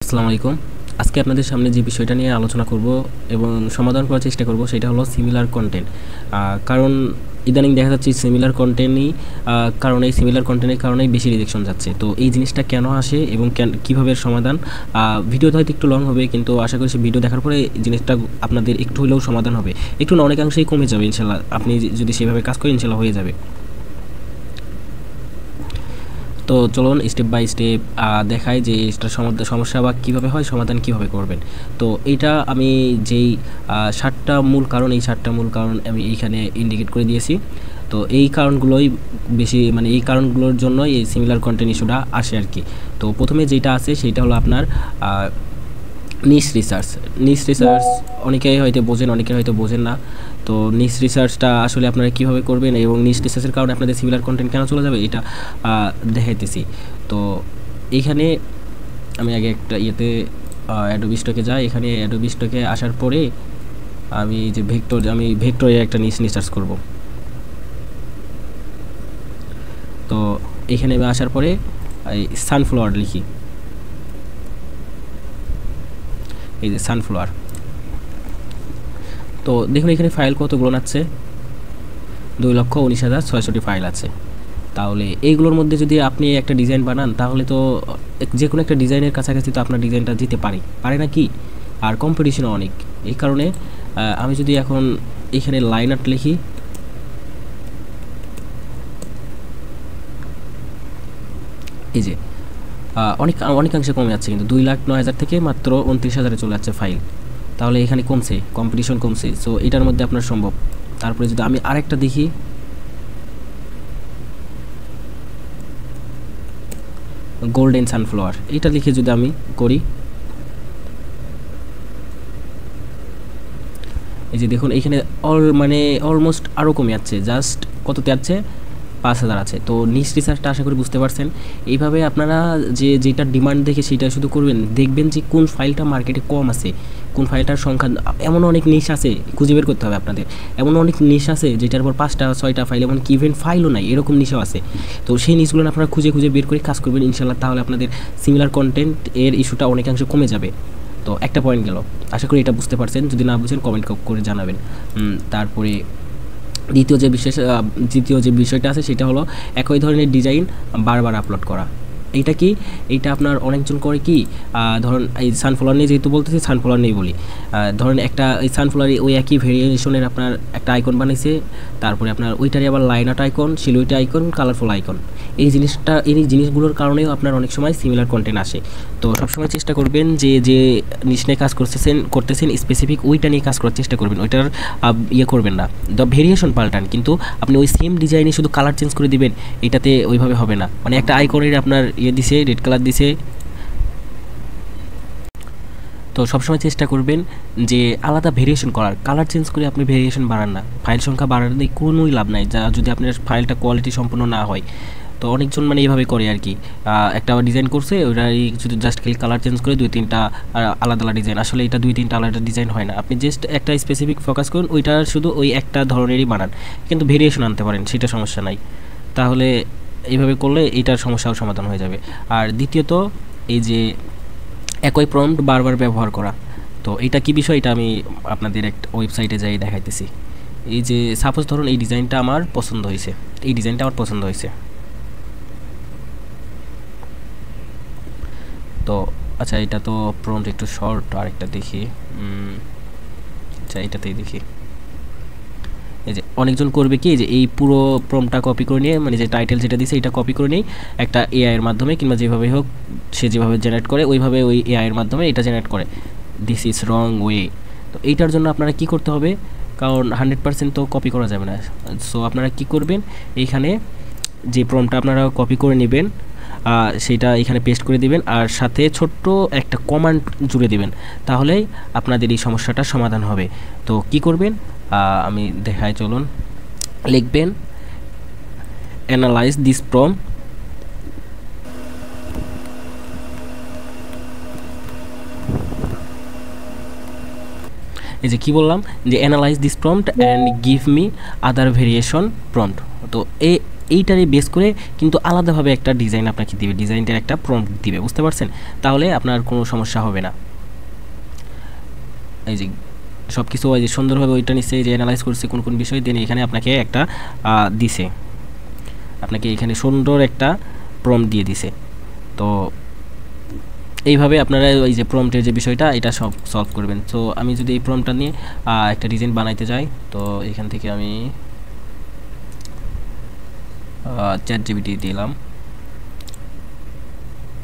আসসালামু আলাইকুম। আজকে আপনাদের সামনে যে বিষয়টা নিয়ে আলোচনা করব এবং সমাধান করার চেষ্টা করব সেটা হলো সিমিলার কন্টেন্ট। কারণ ইদানিং দেখা যাচ্ছে সিমিলার কন্টেন্টই সিমিলার কন্টেন্টের কারণেই বেশি রিজেকশন যাচ্ছে। তো এই জিনিসটা কেন আসে এবং কীভাবে সমাধান, ভিডিওতে হয়তো একটু লং হবে, কিন্তু আশা করি সে ভিডিও দেখার পরে জিনিসটা আপনাদের একটু হলেও সমাধান হবে, একটু না অনেকাংশেই কমে যাবে ইনশাল্লাহ। আপনি যদি সেভাবে কাজ করেন ইনশাল্লাহ হয়ে যাবে। তো চলুন স্টেপ বাই স্টেপ দেখাই যে এটার সমস্যা বা কীভাবে হয়, সমাধান কীভাবে করবেন। তো এটা আমি যেই 7টা মূল কারণ, এই 7টা মূল কারণ আমি এইখানে ইন্ডিকেট করে দিয়েছি। তো এই কারণগুলোই বেশি, মানে এই কারণগুলোর জন্য এই সিমিলার কন্টেন্ট ইস্যুটা আসে আর কি। তো প্রথমে যেটা আছে সেইটা হলো আপনার নিশ রিসার্চ। অনেকেই হয়তো বোঝেন, অনেকে হয়তো বোঝেন না। তো নিশ রিসার্চটা আসলে আপনারা কীভাবে করবেন এবং নিশ রিসার্চের কারণে আপনাদের সিমিলার কন্টেন্ট কেন চলে যাবে এটা দেখাইতেছি। তো এইখানে আমি আগে একটা অ্যাডোবি স্টকে যাই। এখানে অ্যাডোবি স্টকে আসার পরে আমি ভেক্টরে একটা নিশ রিসার্চ করব। তো এখানে আমি আসার পরে এই সানফ্লাওয়ার লিখি, এই যে সানফ্লাওয়ার। তো দেখুন এখানে ফাইল কতগুলো আছে, 2,19,600টি ফাইল আছে। তাহলে এইগুলোর মধ্যে যদি আপনি একটা ডিজাইন বানান তাহলে তো যে কোনো একটা ডিজাইনের কাছাকাছি তো আপনার ডিজাইনটা যেতে পারে না কি? আর কম্পিটিশনও অনেক। এই কারণে আমি যদি এখন এখানে লাইন আর্ট লিখি, এই যে অনেকাংশে কমে যাচ্ছে, কিন্তু 2,09,000 থেকে মাত্র 29,000-এ চলে যাচ্ছে ফাইল। তাহলে এখানে কমছে, কম্পিটিশন কমছে। সো এটার মধ্যে আপনার সম্ভব। তারপরে যদি আমি আরেকটা দেখি, গোল্ডেন সানফ্লাওয়ার, এটা লিখে যদি আমি করি, এই যে দেখুন এইখানে অলমোস্ট আরও কমে যাচ্ছে। জাস্ট কততে আছে? 5,000 আছে। তো নিশ রিসার্চটা আশা করি বুঝতে পারছেন। এইভাবে আপনারা যেটা ডিমান্ড দেখে সেটা শুধু করবেন, দেখবেন যে কোন ফাইলটা মার্কেটে কম আছে, কোন ফাইলটার সংখ্যা। এমন অনেক নিশ আছে, খুঁজে বের করতে হবে আপনাদের। এমন অনেক নিশ আছে যেটার পর 5টা 6টা ফাইল, এমন কি ইভেন্ট ফাইলও নাই, এরকম নিশও আছে। তো সেই নিশগুলো আপনারা খুঁজে বের করে কাজ করবেন ইনশাল্লাহ। তাহলে আপনাদের সিমিলার কন্টেন্ট এর ইস্যুটা অনেকাংশে কমে যাবে। তো একটা পয়েন্ট গেল, আশা করি এটা বুঝতে পারছেন। যদি না বুঝেন কমেন্ট করে জানাবেন। তারপরে দ্বিতীয় যে বিষয়টা আছে সেটা হলো একই ধরনের ডিজাইন বারবার আপলোড করা। এইটা কি? এইটা আপনার অনেকজন করে কি, ধরুন এই সানফ্লাওয়ার নিয়ে যেহেতু বলতেছি, সানফ্লাওয়ার নেই বলি। ধরুন একটা এই সানফ্লাওয়ার ওই একই ভেরিয়েশনের আপনার একটা আইকন বানিয়েছে, তারপরে আপনার ওইটারই আবার line art icon, silhouette icon, colourful icon. এই জিনিসগুলোর কারণেও আপনার অনেক সময় সিমিলার কন্টেন্ট আসে। তো সবসময় চেষ্টা করবেন যে নিশ নিয়ে কাজ করতেছেন স্পেসিফিক ওইটা নিয়ে কাজ করার চেষ্টা করবেন। ওইটার করবেন না, ভেরিয়েশন পাল্টান, কিন্তু আপনি ওই সেম ডিজাইনে শুধু কালার চেঞ্জ করে দিবেন, এটাতে ওইভাবে হবে না। মানে একটা আইকনের আপনার দিছে, রেড কালার দিছে। তো সবসময় চেষ্টা করবেন যে আলাদা ভেরিয়েশন করার, কালার চেঞ্জ করে আপনি ভেরিয়েশন বাড়ান না। ফাইল সংখ্যা বাড়ানোর কোনোই লাভ নাই যদি আপনার ফাইলটা কোয়ালিটি সম্পূর্ণ না হয়। তো অনেকজন এইভাবে করে আর কি, একটা ডিজাইন করছে, ওইটাই শুধু জাস্ট খালি কালার চেঞ্জ করে 2-3টা আলাদা ডিজাইন। আসলে এটা 2-3টা আলাদা ডিজাইন হয় না। আপনি জাস্ট একটা স্পেসিফিক ফোকাস করুন, ওইটার শুধু ওই একটা ধরনেরই বানান, কিন্তু ভেরিয়েশন আনতে পারেন, সেটা সমস্যা নাই। তাহলে এইভাবে করলে এইটার সমস্যাও সমাধান হয়ে যাবে। আর দ্বিতীয়ত, এই যে একই প্রম্পট বারবার ব্যবহার করা। তো এটা কি বিষয়, এটা আমি আপনাদের একটা ওয়েবসাইটে যাই দেখাইতেছি। এই যে সাপোজ ধরুন এই ডিজাইনটা আমার পছন্দ হয়েছে, তো আচ্ছা এটা তো প্রম্পট একটু শর্ট, আরেকটা দেখি। আচ্ছা এটাতেই দেখি। এই যে অনেকজন করবে কি, যে এই পুরো প্রম্পটটা কপি করে নিয়ে, মানে যে টাইটেল যেটা দিছে এটা কপি করে নিয়ে একটা এআই এর মাধ্যমে, কিংবা যেভাবে হোক সে যেভাবে জেনারেট করে ওইভাবে ওই এআই এর মাধ্যমে এটা জেনারেট করে। This is wrong way. তো এইটার জন্য আপনারা কি করতে হবে, কারণ 100% তো কপি করা যাবে না। সো আপনারা কি করবেন, এইখানে যে প্রম্পটটা আপনারা কপি করে নেবেন সেটা এখানে পেস্ট করে দিবেন, আর সাথে ছোট্ট একটা কমান্ড জুড়ে দিবেন। তাহলেই আপনাদের এই সমস্যাটার সমাধান হবে। তো কি করবেন, আমি দেখাই, চলুন। লিখবেন অ্যানালাইজ দিস প্রম্পট, এই যে কি বললাম, যে analyse this prompt and give me other variation prompt. তো এইটারে বেস করে কিন্তু আলাদাভাবে একটা ডিজাইন আপনাকে দিবে, ডিজাইনটার একটা প্রম্পট দিবে, বুঝতে পারছেন? তাহলে আপনার কোনো সমস্যা হবে না। এই যে সব কিছু ওই যে সুন্দরভাবে ওইটা নিচ্ছে, যে অ্যানালাইজ করছে কোন কোন বিষয়, দেন এখানে আপনাকে একটা দিছে, আপনাকে এখানে সুন্দর একটা প্রম্পট দিয়ে দিছে। তো এইভাবে আপনারা ওই যে প্রম্পটের যে বিষয়টা এটা সব সলভ করবেন। তো আমি যদি এই প্রম্পটটা নিয়ে একটা ডিজাইন বানাইতে যাই, তো এখান থেকে আমি ChatGPT দিলাম,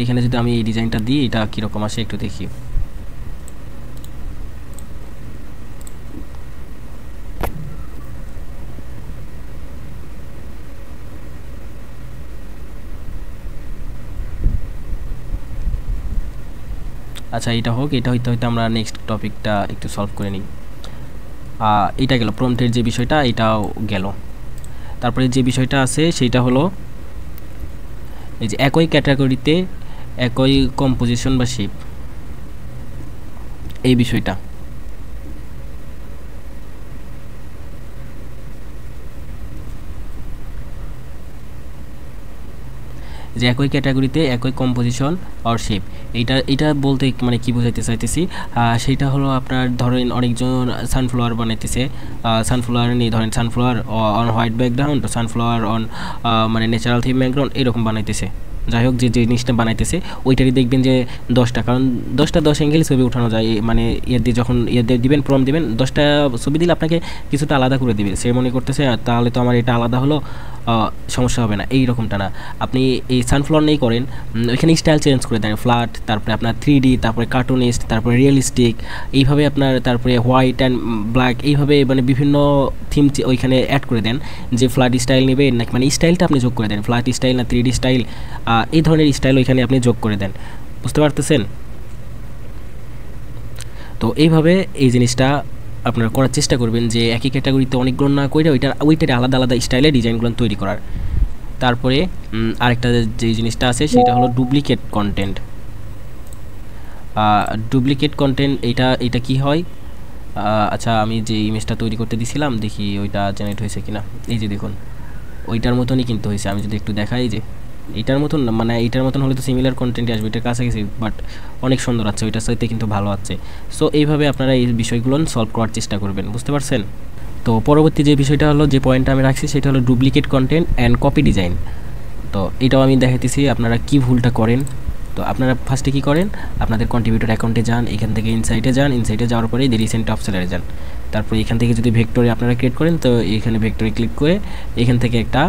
এখানে যদি আমি এই ডিজাইনটা দিই এটা কীরকম আসে একটু দেখি। আচ্ছা এটা হোক, এটা হইতে হইতে আমরা নেক্সট টপিকটা একটু সলভ করে নিই। এটা গেল প্রম্পটের যে বিষয়টা, এটাও গেল। তারপরে যে বিষয়টা আছে সেটা হলো এই যে একই ক্যাটাগরিতে একই কম্পোজিশন বা শেপ, এই বিষয়টা। যে একই ক্যাটাগরিতে একই কম্পোজিশন অর শেপ, এটা বলতে মানে কি বোঝাইতে চাইতেছি, সেটা হলো আপনার ধরেন অনেকজন সানফ্লাওয়ার বানাইতেছে, সানফ্লাওয়ার নিয়ে ধরেন sunflower on white background, sunflower on মানে ন্যাচারাল থিম ব্যাকগ্রাউন্ড, এরকম বানাইতেছে। যাই হোক, যে জিনিসটা বানাইতেছে ওইটারই দেখবেন যে 10টা, কারণ 10 অ্যাঙ্গেল ছবি উঠানো যায়, মানে দিয়ে যখন দিয়ে দিবেন প্রম্পট দিবেন, 10টা ছবি দিলে আপনাকে কিছুটা আলাদা করে দিবে। সে মনে করতেছে তাহলে তো আমার এটা আলাদা হলো, সমস্যা হবে না, এই রকমটা না। আপনি এই সানফ্লাওয়ার নেই করেন, ওইখানে স্টাইল চেঞ্জ করে দেন, ফ্ল্যাট, তারপরে আপনার 3D, তারপরে কার্টুনিস্ট, তারপরে রিয়েলিস্টিক, এইভাবে আপনার তারপরে হোয়াইট অ্যান্ড ব্ল্যাক, এইভাবে মানে বিভিন্ন থিম ওইখানে অ্যাড করে দেন। যে ফ্ল্যাট স্টাইল নেবে নাকি, মানে স্টাইলটা আপনি যোগ করে দেন, ফ্ল্যাট স্টাইল না 3D স্টাইল, এই ধরনের স্টাইল ওইখানে আপনি যোগ করে দেন, বুঝতে পারতেছেন? তো এইভাবে এই জিনিসটা আপনারা করার চেষ্টা করবেন, যে একই ক্যাটাগরিতে অনেকগুলো না করে ওইটার আলাদা আলাদা স্টাইলে ডিজাইনগুলো তৈরি করার। তারপরে আরেকটা যে জিনিসটা আছে সেটা হলো ডুপ্লিকেট কন্টেন্ট। ডুপ্লিকেট কন্টেন্ট এটা কি হয়? আচ্ছা আমি যে ইমেজটা তৈরি করতে দিছিলাম, দেখি ওইটা জেনারেট হয়েছে কিনা। এই যে দেখুন, ওইটার মতনই কিন্তু হয়েছে। আমি যদি একটু দেখাই, যে এইটার মতন না, মানে এইটার মতন হলে তো সিমিলার কন্টেন্টই আসবে, এটার কাছাকাছি, বাট অনেক সুন্দর আছে, ওইটার সাথে কিন্তু ভালো আছে। সো এইভাবে আপনারা এই বিষয়গুলো সলভ করার চেষ্টা করবেন, বুঝতে পারছেন? তো পরবর্তী যে বিষয়টা হলো, যে পয়েন্টটা আমি রাখছি সেটা হলো duplicate content and copy design. তো এটাও আমি দেখাইতেছি আপনারা কি ভুলটা করেন। তো আপনারা ফার্স্টে কী করেন, আপনাদের কন্ট্রিবিউটর অ্যাকাউন্টে যান, এখান থেকে ইনসাইটে যান, ইনসাইটে যাওয়ার পরে দি রিসেন্ট টপ সেলারে যান। তারপরে এখান থেকে যদি ভেক্টরে আপনারা ক্রিয়েট করেন, তো এখানে ভেক্টরে ক্লিক করে এখান থেকে একটা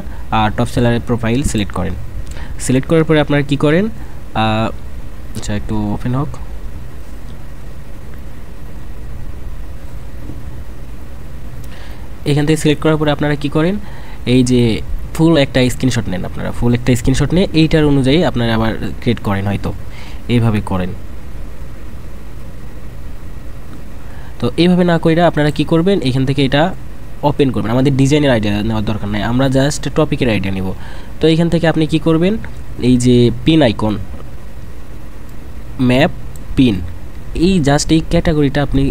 টপ সেলারের প্রোফাইল সিলেক্ট করেন। সিলেক্ট করার পরে আপনারা কী করেন, আচ্ছা একটু ওপেন হোক। এখান থেকে সিলেক্ট করার পরে আপনারা কী করেন, এই যে ফুল একটা স্ক্রিনশট নেন, আপনারা ফুল একটা স্ক্রিনশট নিয়ে এইটার অনুযায়ী আপনারা আবার ক্রিয়েট করেন, হয়তো এইভাবে করেন। তো এইভাবে না কইরা আপনারা কি করবেন, এখান থেকে এটা ওপেন করবেন। আমাদের ডিজাইনের আইডিয়া নেওয়ার দরকার নাই, আমরা জাস্ট টপিকের আইডিয়া নেব। তো এইখান থেকে আপনি কি করবেন, এই যে পিন আইকন, ম্যাপ, পিন, এই জাস্ট এই ক্যাটাগরিটা আপনি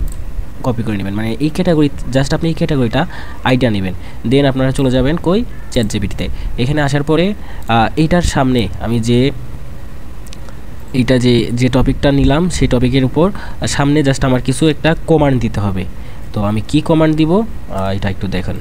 কপি করে নেবেন, মানে এই ক্যাটাগরি জাস্ট আপনি এই ক্যাটাগরিটা আইডিয়া নেবেন। দেন আপনারা চলে যাবেন কই, ChatGPT-তে। এখানে আসার পরে এইটার সামনে আমি এইটা যে টপিকটা নিলাম সেই টপিকের উপর সামনে জাস্ট আমার কিছু একটা কমান্ড দিতে হবে। তো আমি কি কমান্ড দিব এটা একটু দেখেন।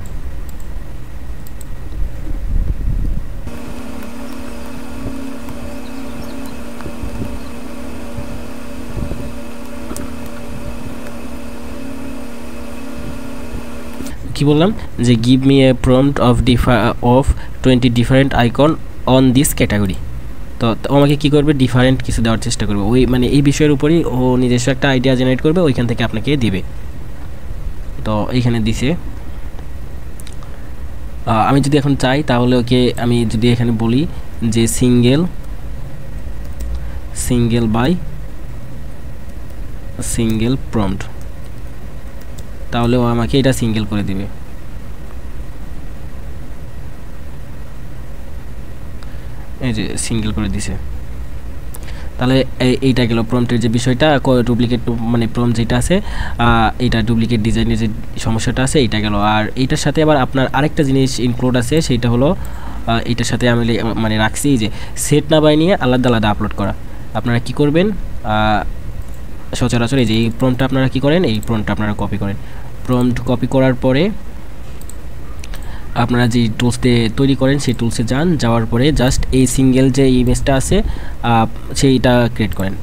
কি বললাম, যে give me a prompt of 20 different icon on this category. তো আমাকে কী করবে, ডিফারেন্ট কিছু দেওয়ার চেষ্টা করবে, ওই মানে এই বিষয়ের উপরই ও নিজস্ব একটা আইডিয়া জেনারেট করবে, ওইখান থেকে আপনাকে দিবে। তো এইখানে দিছে। আমি যদি এখন চাই তাহলে ওকে আমি যদি এখানে বলি যে সিঙ্গেল বাই সিঙ্গেল প্রম্পট, তাহলে ও আমাকে এটা সিঙ্গেল করে দিবে। এই যে সিঙ্গেল করে দিছে। তাহলে এইটা গেল প্রম্পটের যে বিষয়টা, ডুপ্লিকেট মানে প্রম্পট যেটা আছে এইটা ডুপ্লিকেট ডিজাইনের যে সমস্যাটা আছে এইটা গেল। আর এইটার সাথে আবার আপনার আরেকটা জিনিস ইনক্লুড আছে, সেইটা হলো এটার সাথে আমি মানে রাখছি যে সেট না বাই নিয়ে আলাদা আলাদা আপলোড করা। আপনারা কি করবেন, সচরাচর এই যে এই প্রম্পটটা আপনারা কি করেন, এই প্রম্পটটা আপনারা কপি করেন। প্রম্পট কপি করার পরে আপনারা যে টুলসতে তৈরি করেন সেই টুলসে যান, যাওয়ার পরে জাস্ট এই সিঙ্গেল যে ইমেজটা আছে সেইটা ক্রিয়েট করেন।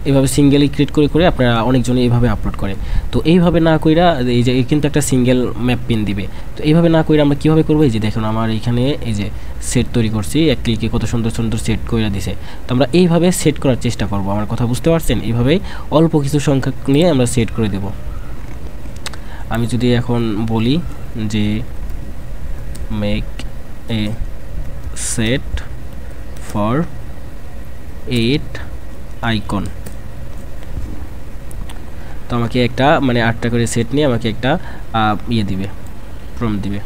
এইভাবে সিঙ্গেলই ক্রিয়েট করে করে আপনারা অনেকজনে এইভাবে আপলোড করে। তো এইভাবে না কইরা এই যে কিন্তু একটা সিঙ্গেল ম্যাপ পিন দিবে। তো এইভাবে না কইরা আমরা কীভাবে করবো, এই যে দেখুন আমার এইখানে এই যে সেট তৈরি করছি, এক ক্লিকে কত সুন্দর সুন্দর সেট করে দিছে। তো আমরা এইভাবে সেট করার চেষ্টা করব, আমার কথা বুঝতে পারছেন? এইভাবেই অল্প কিছু সংখ্যা নিয়ে আমরা সেট করে দেব। আমি যদি এখন বলি যে make a set for 8 icon, তো আমাকে একটা মানে 8টা করে সেট নিয়ে আমাকে একটা ইয়ে দিবে, প্রম্পট দিবে।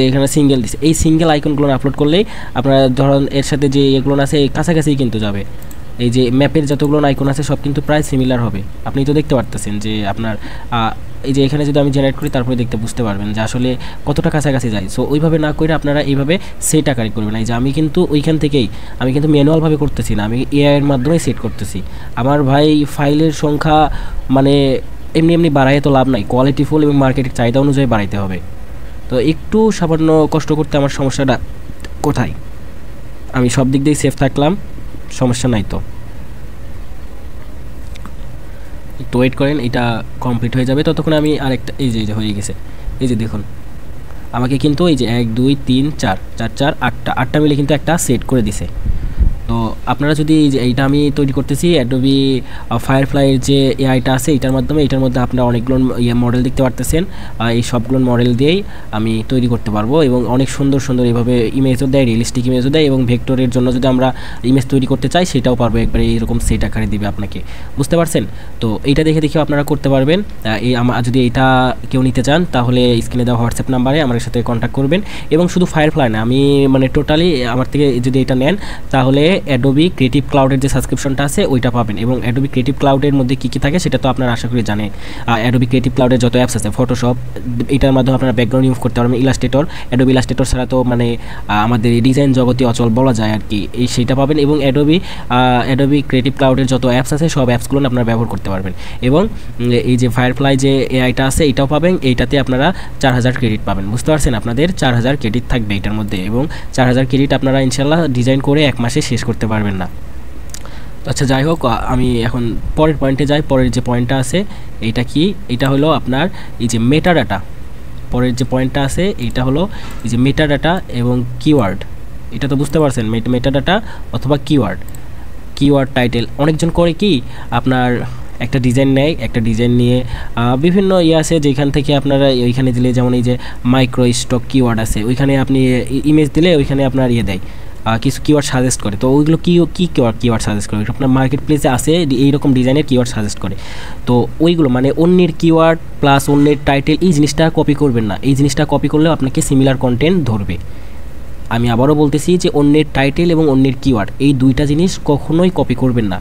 এখানে সিঙ্গেল দিছে, এই সিঙ্গেল আইকনগুলো আপলোড করলেই আপনারা ধরুন এর সাথে যে এগুলো আছে কাছাকাছি কিন্তু যাবে। এই যে ম্যাপের যতগুলো আইকন আছে সব কিন্তু প্রায় সিমিলার হবে। আপনি তো দেখতে পারতেছেন যে আপনার এই যে এখানে যদি আমি জেনারেট করি তারপরে দেখতে বুঝতে পারবেন যে আসলে কতটা কাছাকাছি যায়। সো ওইভাবে না করে আপনারা এইভাবে সেট আকারে করবেন। এই যে আমি কিন্তু ওইখান থেকেই আমি কিন্তু ম্যানুয়ালভাবে করতেছি না, আমি এআই এর মাধ্যমে সেট করতেছি। আমার ভাই ফাইলের সংখ্যা মানে এমনি এমনি বাড়াইয়ে তো লাভ নাই, কোয়ালিটিফুল এবং মার্কেটের চাহিদা অনুযায়ী বাড়াইতে হবে। তো একটু সামান্য কষ্ট করতে আমার সমস্যাটা কোথায়, আমি সব দিক দিয়ে সেফ থাকলাম, সমস্যা নাই। তো একটু ওয়েট করেন, এটা কমপ্লিট হয়ে যাবে। ততক্ষণ আমি আরেকটা এই যে হয়ে গেছে, এই যে দেখুন আমাকে কিন্তু এই যে 1 2 3 4 4 4 8টা মিলে কিন্তু একটা সেট করে দিছে। তো আপনারা যদি এইটা আমি তৈরি করতেছি অ্যাডোবি ফায়ারফ্লাইয়ের যে এআইটা আছে এটার মাধ্যমে, এটার মধ্যে আপনারা অনেকগুলো মডেল দেখতে পারতেছেন। এই সবগুলো মডেল দিয়েই আমি তৈরি করতে পারবো এবং অনেক সুন্দর সুন্দর এইভাবে ইমেজও দেয়, রিয়েলিস্টিক ইমেজও দেয় এবং ভেক্টরের জন্য যদি আমরা ইমেজ তৈরি করতে চাই সেটাও পারবো, একবারে এইরকম সেট আকারে দিবে আপনাকে, বুঝতে পারছেন? তো এইটা দেখে দেখে আপনারা করতে পারবেন। এই যদি এইটা কেউ নিতে চান তাহলে স্ক্রিনে দেওয়া হোয়াটসঅ্যাপ নাম্বারে আমার সাথে কন্ট্যাক্ট করবেন। এবং শুধু ফায়ারফ্লাই না, আমি মানে টোটালি আমার থেকে যদি এটা নেন তাহলে অ্যাডোবি ক্রিয়েটিভ ক্লাউডের যে সাবস্ক্রিপশনটা আছে ওইটা পাবেন। এবং অ্যাডোবি ক্রিয়েটিভ ক্লাউডের মধ্যে কী কী থাকে সেটা তো আপনারা আশা করি জানেন। অ্যাডোবি ক্রিয়েটিভ ক্লাউডের যত অ্যাপস আছে, ফটোশপ, এটার মাধ্যমে আপনারা ব্যাকগ্রাউন্ড ইউজ করতে পারবেন, ইলাস্ট্রেটর, অ্যাডোবি ইলাস্ট্রেটর ছাড়া তো মানে আমাদের ডিজাইন জগতে অচল বলা যায় আর কি, এই সেইটা পাবেন। এবং অ্যাডোবি ক্রিয়েটিভ ক্লাউডের যত অ্যাপস আছে সব অ্যাপসগুলো আপনারা ব্যবহার করতে পারবেন। এবং এই যে ফায়ারফ্লাই যে এআইটা আছে এটাও পাবেন, এইটাতে আপনারা 4000 ক্রেডিট পাবেন, বুঝতে পারছেন? আপনাদের 4000 ক্রেডিট থাকবে এটার মধ্যে এবং 4000 ক্রেডিট আপনারা ইনশাল্লাহ ডিজাইন করে 1 মাসে শেষ করতে পারবেন না। আচ্ছা যাই হোক, আমি এখন পরের পয়েন্টে যাই। পরের যে পয়েন্টটা আছে এইটা কি, এটা হলো আপনার এই যে মেটা ডাটা। পরের যে পয়েন্টটা আছে এইটা হলো এই যে মেটা ডাটা এবং কিওয়ার্ড। এটা তো বুঝতে পারছেন, মেটা ডাটা অথবা কিওয়ার্ড টাইটেল। অনেকজন করে কি আপনার একটা ডিজাইন নেয়, একটা ডিজাইন নিয়ে বিভিন্ন আছে যেখান থেকে আপনারা ওইখানে দিলে, যেমন এই যে মাইক্রো স্টক কিওয়ার্ড আছে, ওইখানে আপনি ইমেজ দিলে ওইখানে আপনার দেয় কিছু কিওয়ার্ড সাজেস্ট করে। তো ওইগুলো কী কিওয়ার্ড সাজেস্ট করে, আপনার মার্কেট প্লেসে আসে এইরকম ডিজাইনের কিওয়ার্ড সাজেস্ট করে। তো ওইগুলো মানে অন্যের কিওয়ার্ড প্লাস অন্যের টাইটেল, এই জিনিসটা কপি করবেন না। এই জিনিসটা কপি করলেও আপনাকে সিমিলার কন্টেন্ট ধরবে। আমি আবারও বলতেছি যে অন্যের টাইটেল এবং অন্যের কিওয়ার্ড এই দুইটা জিনিস কখনোই কপি করবেন না।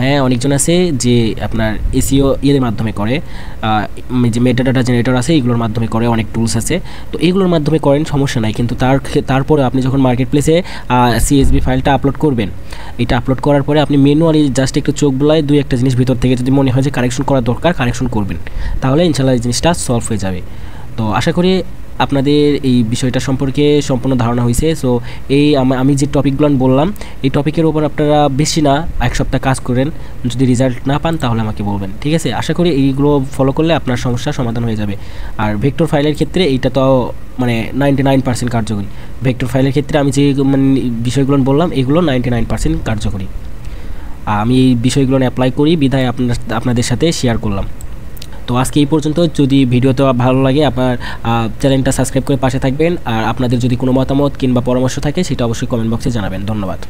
হ্যাঁ, অনেকজন আছে যে আপনার এসইও এর মাধ্যমে করে, যে মেটা ডাটা জেনারেটর আছে এইগুলোর মাধ্যমে করে, অনেক টুলস আছে, তো এইগুলোর মাধ্যমে করেন, সমস্যা নাই। কিন্তু তারপরে আপনি যখন মার্কেট প্লেসে সিএসভি ফাইলটা আপলোড করবেন, এটা আপলোড করার পরে আপনি ম্যানুয়ালি জাস্ট একটু চোখ বুলায় 2-1টা জিনিস ভিতর থেকে যদি মনে হয় যে কারেকশন করা দরকার, কারেকশন করবেন, তাহলে ইনশাল্লাহ এই জিনিসটা সলভ হয়ে যাবে। তো আশা করি আপনাদের এই বিষয়টা সম্পর্কে সম্পূর্ণ ধারণা হয়েছে। সো এই আমি যে টপিকগুলো বললাম এই টপিকের উপর আপনারা বেশি না 1 সপ্তাহ কাজ করেন, যদি রেজাল্ট না পান তাহলে আমাকে বলবেন, ঠিক আছে? আশা করি এইগুলো ফলো করলে আপনার সমস্যার সমাধান হয়ে যাবে। আর ভেক্টর ফাইলের ক্ষেত্রে এইটা তো মানে 99% কার্যকরী। ভেক্টর ফাইলের ক্ষেত্রে আমি যে মানে বিষয়গুলো বললাম এগুলো 99% কার্যকরী। আমি এই বিষয়গুলো অ্যাপ্লাই করি বিধায় আপনাদের সাথে শেয়ার করলাম। তো আজকে এই পর্যন্ত। যদি ভিডিওটা ভালো লাগে আপনার চ্যানেলটা সাবস্ক্রাইব করে পাশে থাকবেন। আর আপনাদের যদি কোনো মতামত কিংবা পরামর্শ থাকে সেটা অবশ্যই কমেন্ট বক্সে জানাবেন। ধন্যবাদ।